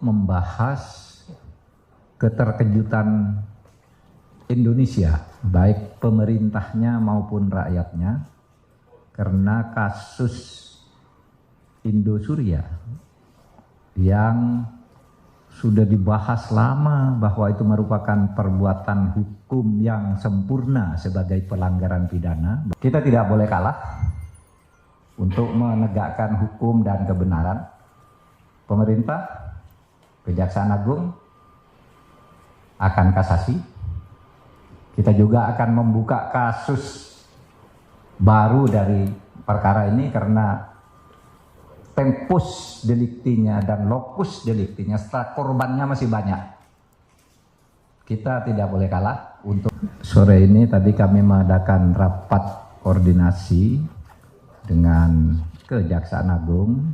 membahas keterkejutan Indonesia, baik pemerintahnya maupun rakyatnya, karena kasus Indosuria yang sudah dibahas lama bahwa itu merupakan perbuatan hukum yang sempurna sebagai pelanggaran pidana. Kita tidak boleh kalah untuk menegakkan hukum dan kebenaran. Pemerintah, Kejaksaan Agung akan kasasi. Kita juga akan membuka kasus baru dari perkara ini karena tempus deliktinya dan locus deliktinya serta korbannya masih banyak. Kita tidak boleh kalah. Untuk sore ini tadi kami mengadakan rapat koordinasi dengan Kejaksaan Agung,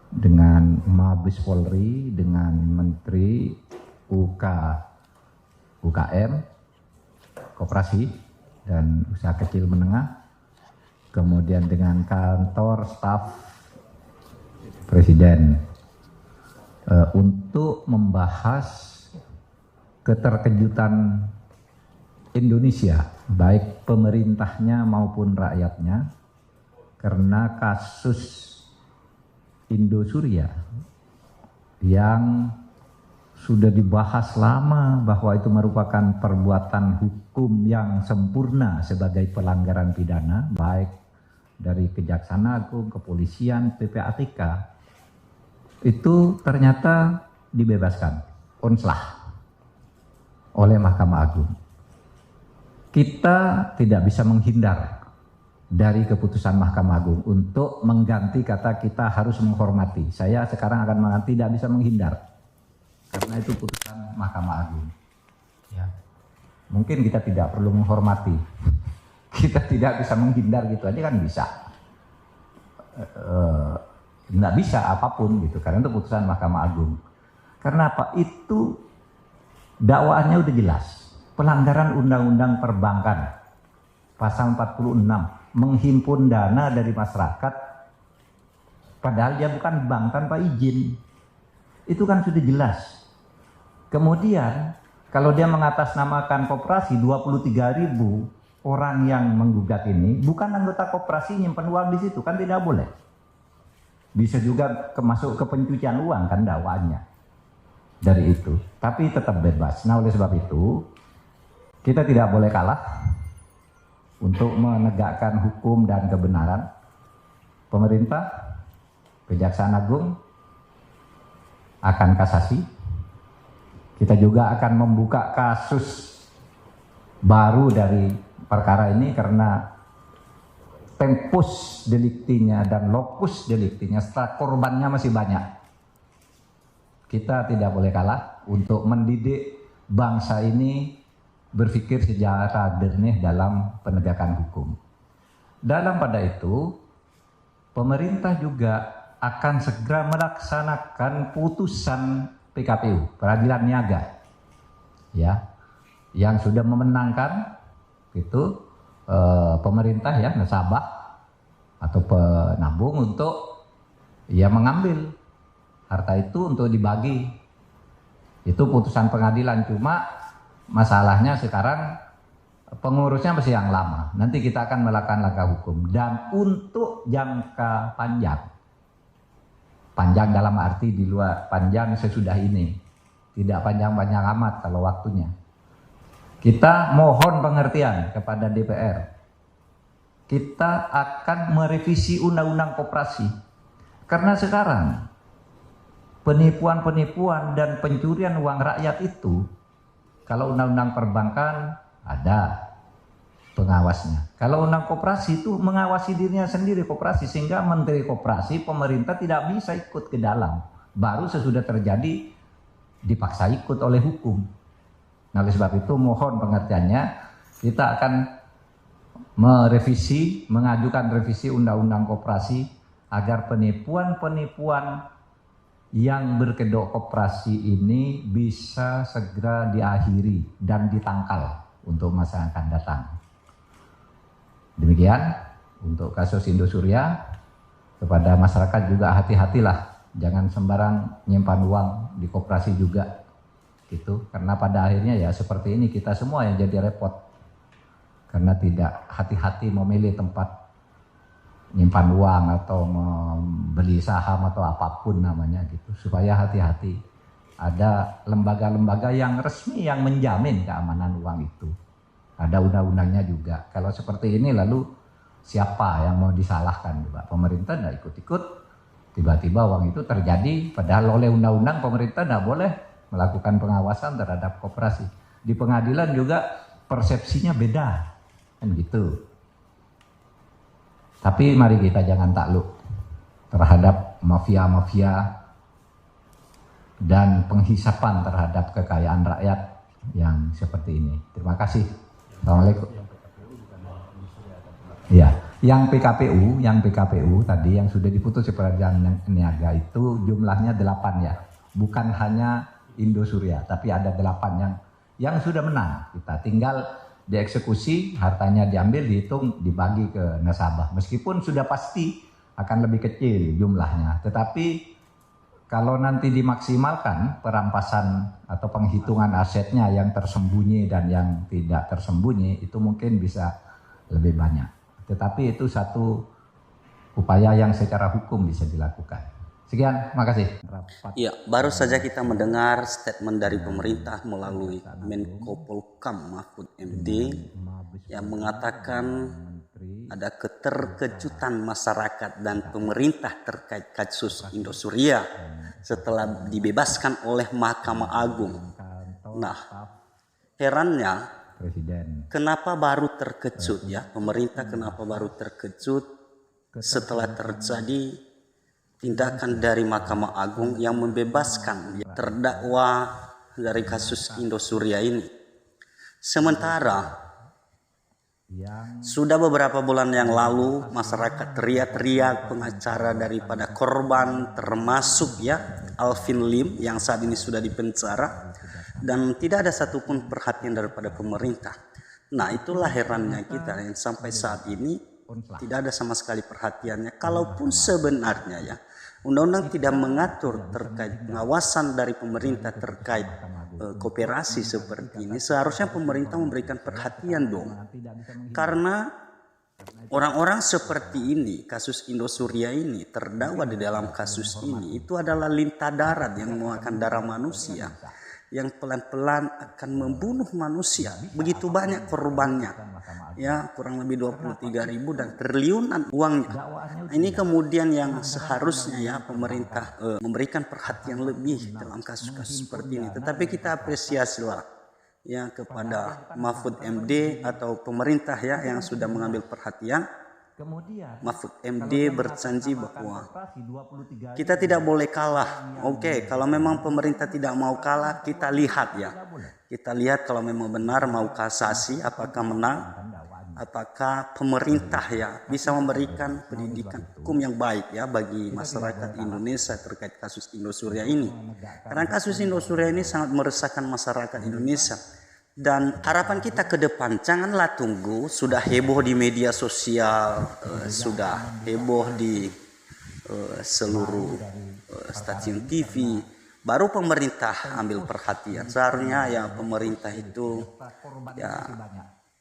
dengan Mabes Polri, dengan Menteri UKM, Koperasi dan Usaha Kecil Menengah, kemudian dengan kantor staf Presiden untuk membahas keterkejutan Indonesia, baik pemerintahnya maupun rakyatnya, karena kasus Indosuria yang sudah dibahas lama bahwa itu merupakan perbuatan hukum yang sempurna sebagai pelanggaran pidana, baik dari Kejaksaan Agung, Kepolisian, PPATK, itu ternyata dibebaskan, onslah oleh Mahkamah Agung. Kita tidak bisa menghindar dari keputusan Mahkamah Agung untuk mengganti kata kita harus menghormati. Saya sekarang akan mengganti tidak bisa menghindar karena itu putusan Mahkamah Agung. Ya. Mungkin kita tidak perlu menghormati, kita tidak bisa menghindar gitu aja kan bisa. Nggak bisa apapun gitu karena itu putusan Mahkamah Agung. Karena apa? Itu dakwaannya udah jelas, pelanggaran Undang-Undang Perbankan pasal 46, menghimpun dana dari masyarakat padahal dia bukan bank tanpa izin. Itu kan sudah jelas. Kemudian kalau dia mengatasnamakan koperasi, 23.000 orang yang menggugat ini bukan anggota koperasi nyimpen uang di situ, kan tidak boleh. Bisa juga masuk ke pencucian uang kan dakwaannya dari itu, tapi tetap bebas. Nah, oleh sebab itu kita tidak boleh kalah untuk menegakkan hukum dan kebenaran. Pemerintah, Kejaksaan Agung akan kasasi. Kita juga akan membuka kasus baru dari perkara ini karena tempus deliktinya dan locus deliktinya serta korbannya masih banyak. Kita tidak boleh kalah untuk mendidik bangsa ini berpikir secara jernih dalam penegakan hukum. Dalam pada itu, pemerintah juga akan segera melaksanakan putusan PKPU, Peradilan Niaga, ya, yang sudah memenangkan itu pemerintah ya, nasabah atau penabung untuk ya mengambil harta itu untuk dibagi. Itu putusan pengadilan, cuma masalahnya sekarang pengurusnya masih yang lama. Nanti kita akan melakukan langkah hukum. Dan untuk jangka panjang dalam arti di luar panjang sesudah ini, tidak panjang-panjang amat kalau waktunya, kita mohon pengertian kepada DPR. Kita akan merevisi Undang-Undang Koperasi karena sekarang penipuan-penipuan dan pencurian uang rakyat itu, kalau Undang-Undang Perbankan ada pengawasnya. Kalau Undang Koperasi itu mengawasi dirinya sendiri koperasi, sehingga Menteri Koperasi, pemerintah tidak bisa ikut ke dalam. Baru sesudah terjadi dipaksa ikut oleh hukum. Nah, oleh sebab itu mohon pengertiannya, kita akan mengajukan revisi Undang-Undang Koperasi agar penipuan-penipuan yang berkedok koperasi ini bisa segera diakhiri dan ditangkal untuk masa yang akan datang. Demikian untuk kasus Indosuria. Kepada masyarakat juga hati-hatilah Jangan sembarang nyimpan uang di koperasi juga gitu, karena pada akhirnya ya seperti ini kita semua yang jadi repot karena tidak hati-hati memilih tempat nyimpan uang atau membeli saham atau apapun namanya gitu, supaya hati-hati. Ada lembaga-lembaga yang resmi yang menjamin keamanan uang itu, ada undang-undangnya juga. Kalau seperti ini lalu siapa yang mau disalahkan juga? Pemerintah tidak ikut-ikut, tiba-tiba uang itu terjadi, padahal oleh undang-undang pemerintah tidak boleh melakukan pengawasan terhadap koperasi. Di pengadilan juga persepsinya beda, kan gitu. Tapi mari kita jangan takluk terhadap mafia-mafia dan penghisapan terhadap kekayaan rakyat yang seperti ini. Terima kasih. Assalamualaikum. Ya, yang PKPU tadi yang sudah diputus peradilan niaga itu jumlahnya 8 ya. Bukan hanya Indosuria, tapi ada 8 yang sudah menang. Kita tinggal dieksekusi, hartanya diambil, dihitung, dibagi ke nasabah. Meskipun sudah pasti akan lebih kecil jumlahnya, tetapi kalau nanti dimaksimalkan perampasan atau penghitungan asetnya yang tersembunyi dan yang tidak tersembunyi, itu mungkin bisa lebih banyak. Tetapi itu satu upaya yang secara hukum bisa dilakukan. Sekian, makasih. Ya, baru saja kita mendengar statement dari pemerintah melalui Menko Polhukam Mahfud MD yang mengatakan ada keterkejutan masyarakat dan pemerintah terkait kasus Indosuria setelah dibebaskan oleh Mahkamah Agung. Nah, herannya kenapa baru terkejut ya? Pemerintah kenapa baru terkejut setelah terjadi tindakan dari Mahkamah Agung yang membebaskan terdakwa dari kasus Indosuria ini. Sementara sudah beberapa bulan yang lalu masyarakat teriak-teriak pengacara daripada korban, termasuk ya Alvin Lim yang saat ini sudah dipenjara, dan tidak ada satupun perhatian daripada pemerintah. Nah, itulah herannya kita yang sampai saat ini tidak ada sama sekali perhatiannya. Kalaupun sebenarnya ya undang-undang tidak mengatur terkait pengawasan dari pemerintah terkait koperasi seperti ini, seharusnya pemerintah memberikan perhatian dong. Karena orang-orang seperti ini, kasus Indosuria ini, terdakwa di dalam kasus ini, itu adalah lintah darat yang memakan darah manusia, yang pelan-pelan akan membunuh manusia. Begitu banyak korbannya, ya kurang lebih 23.000 dan triliunan uangnya. Ini kemudian yang seharusnya ya pemerintah memberikan perhatian lebih dalam kasus-kasus seperti ini. Tetapi kita apresiasilah ya kepada Mahfud MD atau pemerintah ya yang sudah mengambil perhatian. Mahfud MD berjanji bahwa kita tidak boleh kalah. Oke, kalau memang pemerintah tidak mau kalah, kita lihat ya. Kita lihat kalau memang benar mau kasasi, apakah menang, apakah pemerintah ya bisa memberikan pendidikan hukum yang baik ya bagi masyarakat Indonesia terkait kasus Indosuria ini. Karena kasus Indosuria ini sangat meresahkan masyarakat Indonesia. Dan harapan kita ke depan, janganlah tunggu sudah heboh di media sosial, sudah heboh di seluruh stasiun TV, baru pemerintah ambil perhatian. Seharusnya ya pemerintah itu ya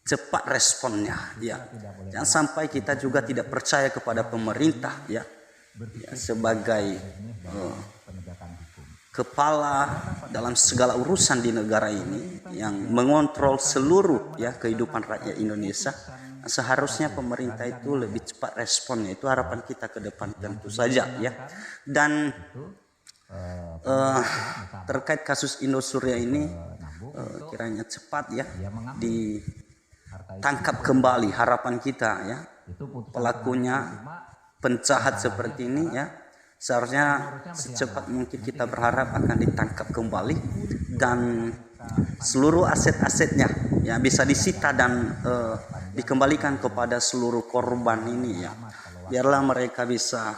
cepat responnya ya. Jangan sampai kita juga tidak percaya kepada pemerintah ya sebagai kepala dalam segala urusan di negara ini yang mengontrol seluruh ya kehidupan rakyat Indonesia. Seharusnya pemerintah itu lebih cepat responnya. Itu harapan kita ke depan tentu saja ya. Dan terkait kasus Indosuria ini kiranya cepat ya ditangkap kembali. Harapan kita ya pelakunya, penjahat seperti ini ya, seharusnya secepat mungkin kita berharap akan ditangkap kembali dan seluruh aset-asetnya ya bisa disita dan dikembalikan kepada seluruh korban ini ya. Biarlah mereka bisa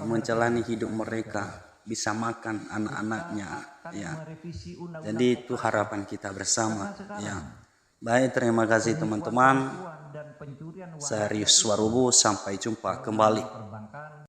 menjalani hidup mereka, bisa makan anak-anaknya ya. Jadi itu harapan kita bersama ya. Baik, terima kasih teman-teman. Saya Rius Warubu, sampai jumpa kembali.